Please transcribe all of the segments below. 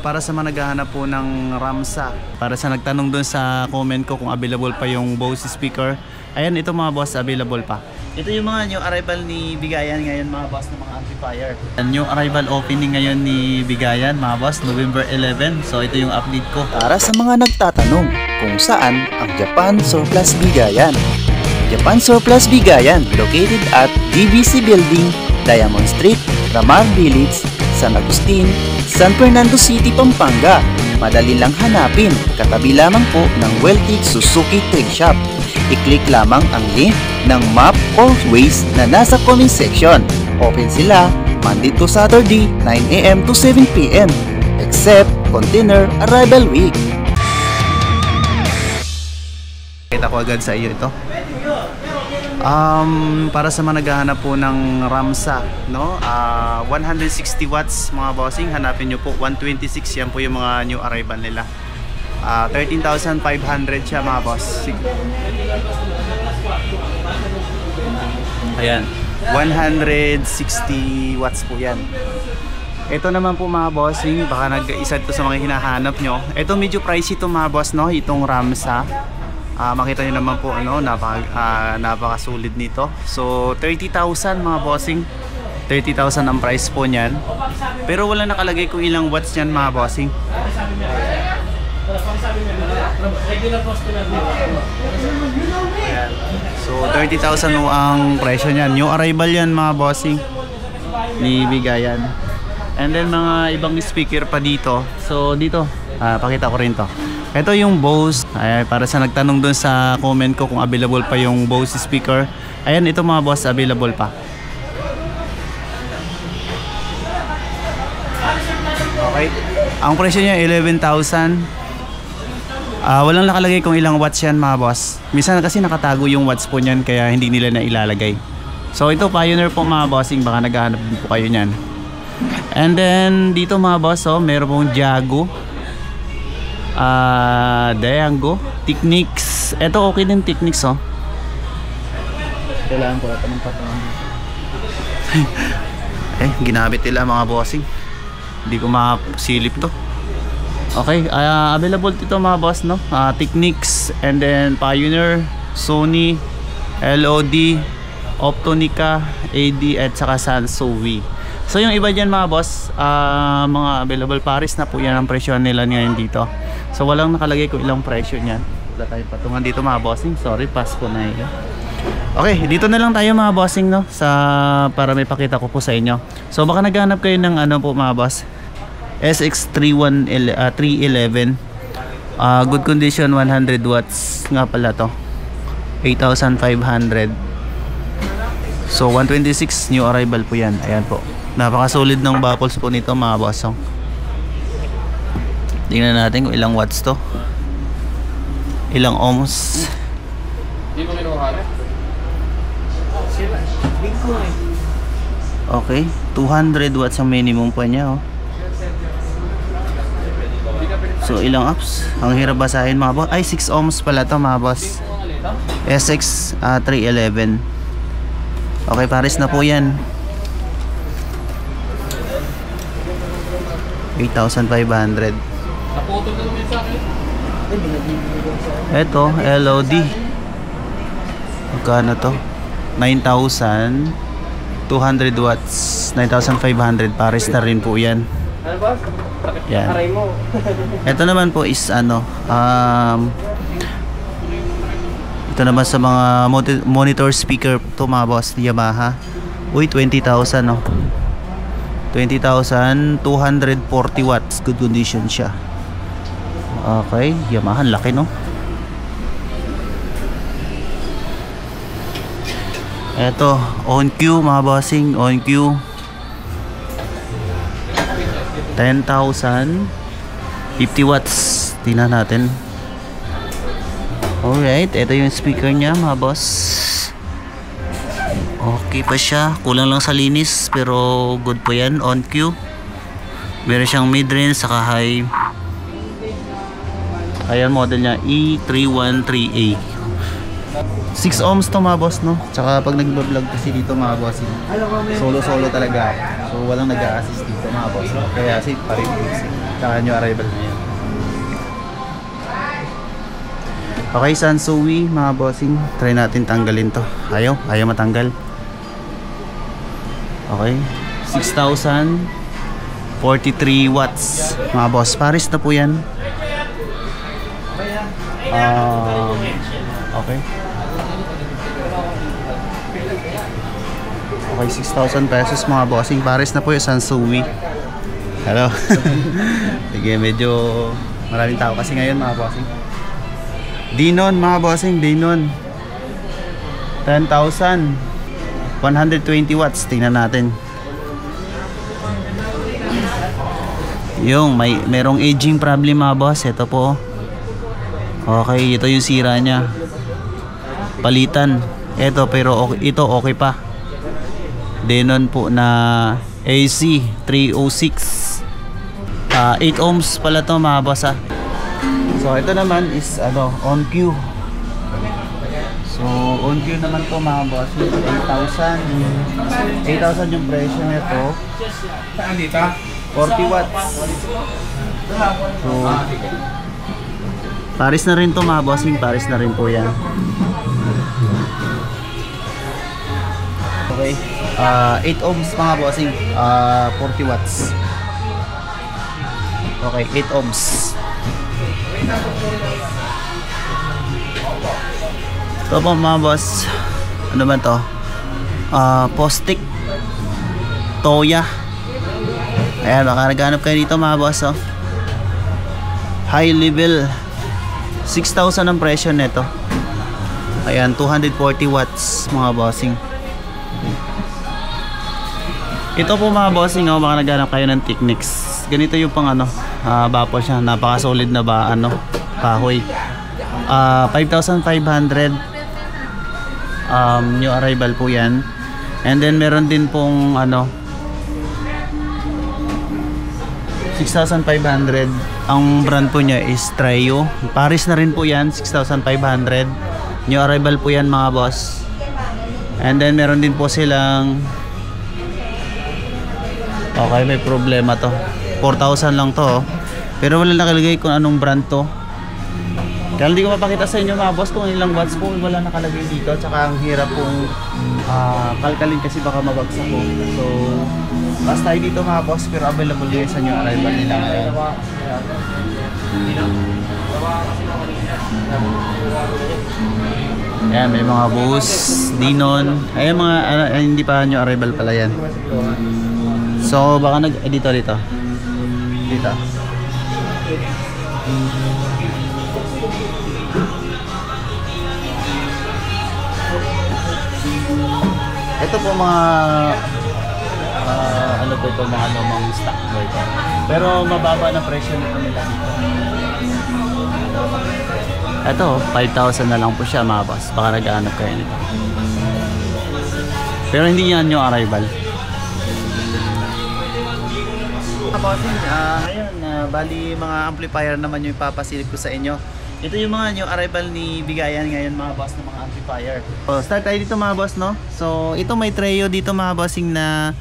Para sa mga naghahanap po ng Ramsa, para sa nagtanong doon sa comment ko kung available pa yung Bose speaker, ayan, ito mga boss, available pa. Ito yung mga new arrival ni Bigayan ngayon mga boss ng mga amplifier. New arrival opening ngayon ni Bigayan mga boss, November 11. So ito yung update ko. Para sa mga nagtatanong kung saan ang Japan Surplus Bigayan. Japan Surplus Bigayan located at DBC Building, Diamond Street, Ramar Village, San Agustin, San Fernando City, Pampanga. Madali lang hanapin, katabi lamang po ng Wealthy Suzuki Trade Shop. I-click lamang ang link ng map or Waze na nasa comment section. Open sila Monday to Saturday 9 AM to 7 PM except container arrival week. Kita ko agad sa iyo ito. Para sa mga naghahanap po ng Ramsa, no? 160 watts mga bossing, hanapin nyo po. 126 yan po yung mga new arrival nila. 13,500 siya mga boss. Ayan, 160 watts po yan. Ito naman po mga bossing, baka nag-isa ito sa mga hinahanap nyo. Ito medyo pricey ito mga boss, no? Itong Ramsa. Makita nyo naman po ano, napakasulit nito. So 30,000 mga bossing, 30,000 ang price po nyan. Pero wala nakalagay kung ilang watts yan mga bossing. So 30,000 ang presyo nyan. New arrival yan mga bossing ni Bigayan. And then mga ibang speaker pa dito. So dito, pakita ko rin to. Ito yung Bose, para sa nagtanong doon sa comment ko kung available pa yung Bose speaker. Ayan, ito mga boss, available pa. Okay, ang presyo niya 11,000. Walang nakalagay kung ilang watts yan mga boss. Minsan kasi nakatago yung watts po niyan kaya hindi nila na ilalagay. So ito Pioneer po mga bossing, baka naghahanap din po kayo niyan. And then dito mga boss, meron pong Jago, Dayango, Technics. Ito okay din Technics Kailangan ko natin ng patungan. Ginamit nila mga bossing. Hindi ko masilip to. Okay, available dito mga boss, no? Technics, and then Pioneer, Sony, LOD, Optonica, AD, at saka Sansowi. So yung iba dyan mga boss, mga available Paris na po yan ang presyo nila ngayon dito. So walang nakalagay kung ilang presyo niyan. Wala tayong patungan dito mga bossing. Sorry, pass ko na yun. Okay, dito na lang tayo mga bossing, no? Para may pakita ko po sa inyo. So baka naghanap kayo ng ano po mga boss, SX311, good condition, 100 watts nga pala to, 8,500. So 126 new arrival po yan. Ayan po, napakasolid ng baffles po nito mga bossong. Tingnan natin kung ilang watts to, ilang ohms. Okay, 200 watts ang minimum pa niya. So ilang amps? Ang hirap basahin mga boss. Ay, 6 ohms pala to mga boss. SX 311. Okay, Paris na po yan. 8,500. Ito, LOD. Magkano to? 9,200 watts. 9,500. Paris na rin po yan. Yan. Ito naman po is ano, ito naman sa mga monitor speaker to mga boss, Yamaha. Uy, 20,000 no. 20,240 watts, good condition siya. Okay, Yamaha, laki no. Ito, on cue mga bossing, on cue. 10,000, 50 watts. Tingnan natin. Alright, ito yung speaker niya mga boss. Okay pa siya, kulang lang sa linis pero good po yan, on cue. Meron siyang mid-range saka high. Ayan model niya, E313A. 6 ohms to mga boss, no? Tsaka pag nag-vlog kasi dito mga boss, solo talaga. So walang nag-a-assist dito mga boss. Kaya safe pa rin. Tsaka new arrival na yan. Okay, Sansui mga bossing. Try natin tanggalin to. Ayaw matanggal. Okay, 6,043 watts mga boss. Paris na po yan. Okay. Okay, 6,000 pesos mga bossing. Paris na po yung Sansui. Hello. Sige, medyo maraming tao kasi ngayon mga bossing. Denon mga bossing, Denon 10,000 120 watts. Tingnan natin. Yung merong aging problem mga boss. Ito po. Okay, ito yung sira niya. Palitan. Ito, pero ito okay pa. Denon po na AC 306. 8 ohms pala to mga boss ha. So ito naman is on cue. So on cue naman to mga boss. 8,000 yung presyo nito. 40 watts. So Paris na rin to mga bossing. Paris na rin po yan. Okay, 8 ohms mga bossing, 40 watts. Okay, 8 ohms. Ito po mga boss. Ano ba to? Postic Toya. Ayan, baka naghanap kayo dito mga boss, oh. High level, 6,000 ang presyo nito. Ayan, 240 watts mga bossing. Ito po mga bossing, oh, baka naghanap kayo ng Technics. Ganito yung pang bapo siya. Napaka solid na ba kahoy. 5,500 new arrival po yan. And then meron din pong 6,500. Ang brand po niya is Trio. Paris na rin po yan, 6,500 new arrival po yan mga boss. And then meron din po silang, okay, may problema to, 4,000 lang to, oh. Pero wala nakalagay kung anong brand to. Kaya hindi ko mapakita sa inyo mga boss kung ilang watts po, wala nakalagay dito. Tsaka ang hirap pong kalkalin kasi baka mabagsak po. So basta tayo dito mga boss, pero available din sa new arrival nila ngayon. Ayan, may mga Bose, Denon. Ayan mga hindi pa new arrival pala yan. So baka dito. Ito po mga mga stock mo ito. Pero mababa na presyo nito nila dito. Ito, 5,000 na lang po siya mga boss. Baka nag-aanap kayo nito. Pero hindi yan yung arrival. Bossing, ngayon, bali mga amplifier naman yung ipapasilip ko sa inyo. Ito yung mga new arrival ni Bigayan ngayon mga boss ng mga amplifier. So, start tayo dito mga boss, no? So, ito may Trio dito mga bossing na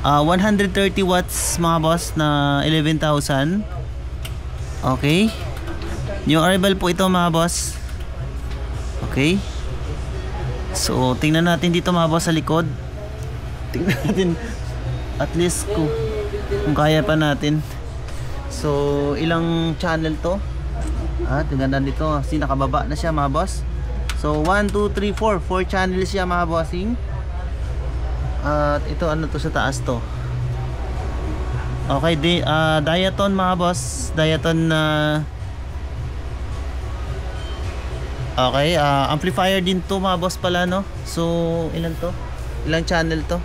130 watts mga boss na 11,000. Okay. New arrival po ito mga boss. Okay. So, tingnan natin dito mga boss sa likod. Tingnan natin at least kung kaya pa natin. So ilang channel to? Tingnan natin dito. Nakababa na siya mga boss. So 1, 2, 3, 4 4 channels siya mga bossing. At ito to sa taas to. Okay, Diaton mga boss. Diaton na okay, amplifier din to mga boss pala, no? So ilan to? Ilang channel to?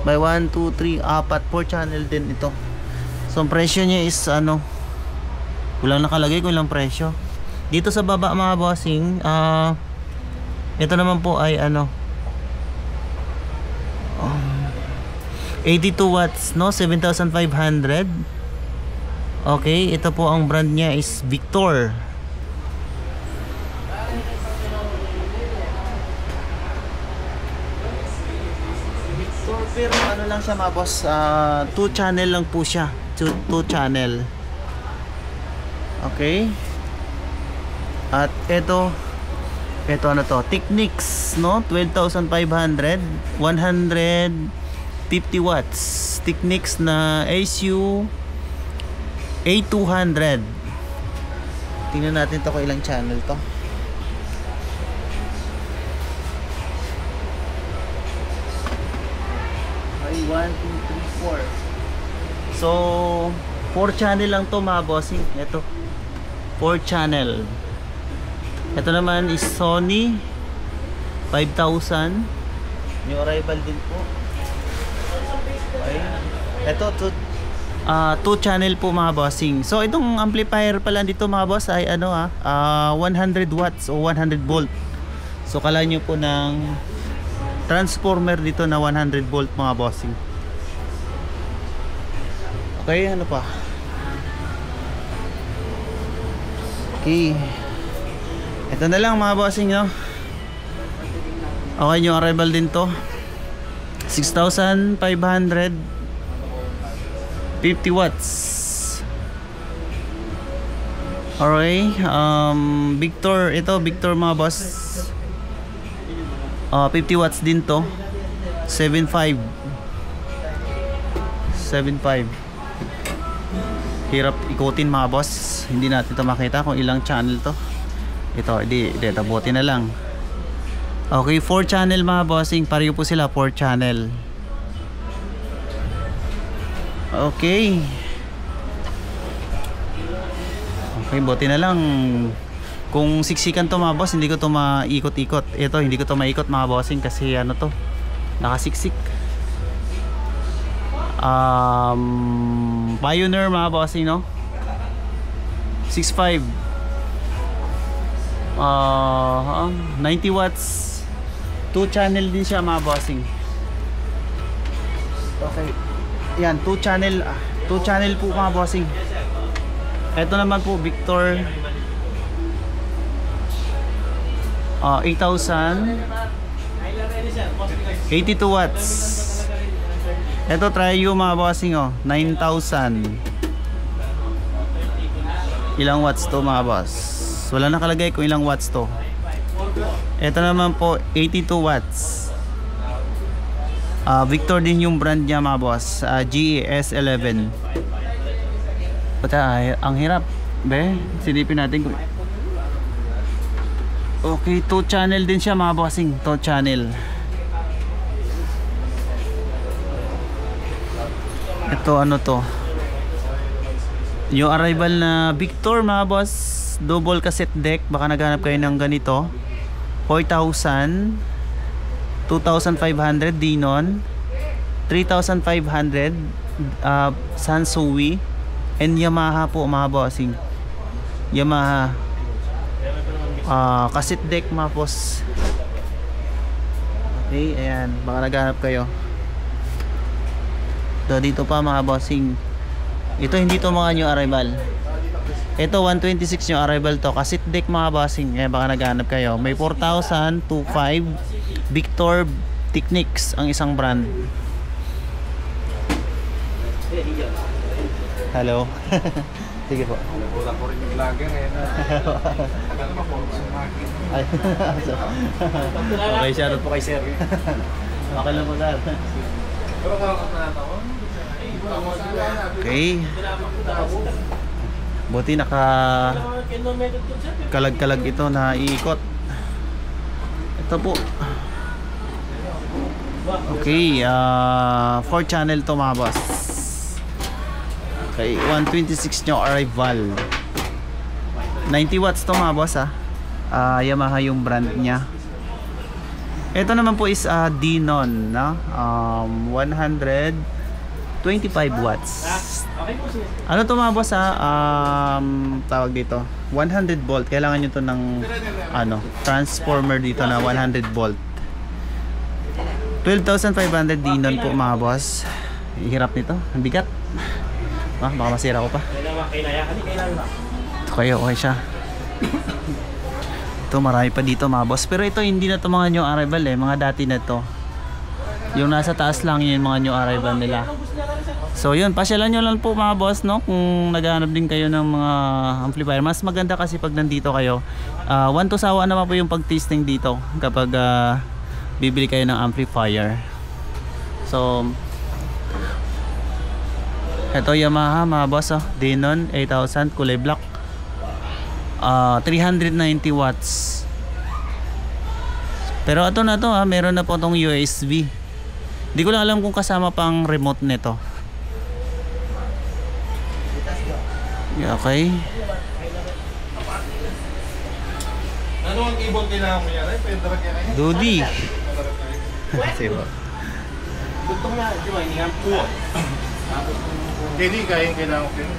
By 1, 2, 3, 4 channel din ito. So ang presyo niya is walang nakalagay kung ilang presyo. Dito sa baba mga bossing, ito naman po ay 82 watts, no? 7,500. Okay, ito po ang brand niya is Victor. Pero ano lang siya mga boss, 2 channel lang po siya, 2 channel. Okay. At ito ano to, Technics, no, 12,500, 150 watts Technics na ASU A200. Tingnan natin to kung ilang channel to. Ay, 1, 2, 3, 4. So 4 channel lang to mga bossing. Ito 4 channel. Ito naman is Sony 5000. New arrival din po. Okay. Ito 2 channel po mga bossing. So itong amplifier pala dito mga boss ay ano 100 watts o 100 volt. So kala nyo po ng transformer dito na 100 volt mga bossing. Okay, ano pa? Okay. Ito na lang mga bossing, no? Okay, yung arrival din to 6,550 watts. Alright, Victor, ito Victor mga boss, 50 watts din to, 7.5. Hirap ikutin mga boss, hindi natin ito makita kung ilang channel to. Ito, hindi, tabutin na lang. Okay, 4 channel mga bossing, pareho po sila, 4 channel. Okay. Okay, buti na lang. Kung siksikan to mga boss, hindi ko to maikot-ikot. Ito, hindi ko to maikot mga bossing kasi ano to, nakasiksik. Pioneer mga bossing, no? 6.5. 90 watts. 2 channel din siya mga bossing. Okay. Yan, 2 channel po mga bossing. Ito naman po Victor 8,000, 82 watts. Ito Trio mga bossing, 9,000. Ilang watts to mga boss? Wala nakalagay kung ilang watts to. Ito naman po 82 watts. Victor din yung brand niya mga boss, GES11. Pata, ang hirap. Be, silipin natin kung... Okay, 2 channel din siya mga bossing, 2 channel. Ito ano to, yung arrival na Victor mga boss, double cassette deck. Baka naghanap kayo ng ganito, 4,000, 2,500 Denon, 3,500 Sansui, and Yamaha po mga bossing. Yamaha cassette deck mga boss. Okay, ayan, baka naghanap kayo. Dito pa mga bossing. Ito hindi to mga new arrival. Ito 126 yung arrival to, cassette deck mga bossing. Eh, baka naghanap kayo. May 4,000, 2,500 Victor Technics ang isang brand. Hello. Sige po. Wala ko rin yung vlogger ngayon. Tagal pa po sumakit. Okay, shoutout po kay sir. Okay lang po sir. Pero kakakot ako. Okay. Buti naka kalag-kalag ito na iikot. Ito po. Okay, 4 channel to mga boss. Okay, 126 nyo arrival. 90 watts to mga boss Yamaha yung brand niya. Ito naman po is Denon, no? 125 watts. Ano to mga boss tawag dito, 100 volt. Kailangan nyo to ng transformer dito na 100 volt. 12,500 Denon po mga boss. Hirap nito, ang bigat. Baka masira ko pa. Ito kayo, okay siya. Ito, marami pa dito mga boss. Pero ito, hindi na ito mga new arrival eh. Mga dati na to. Yung nasa taas lang yun, mga new arrival nila. So yun, pasyalan nyo lang po mga boss, no? Kung naghahanap din kayo ng mga amplifier. Mas maganda kasi pag nandito kayo. One to sawa naman po yung pag-tasting dito kapag bibili kayo ng amplifier. So ito Yamaha mga boss, Denon 8000 kulay black, 390 watts. Pero ito na to meron na po tong USB. Hindi ko lang alam kung kasama pang remote nito. Okay. Ano ang ibon kailangan mo yan? Ay, pendrag yan eh. Dudi. Siwa. Hindi, kaya yung kailangan ko yun.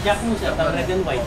Jack mo siya, red and white.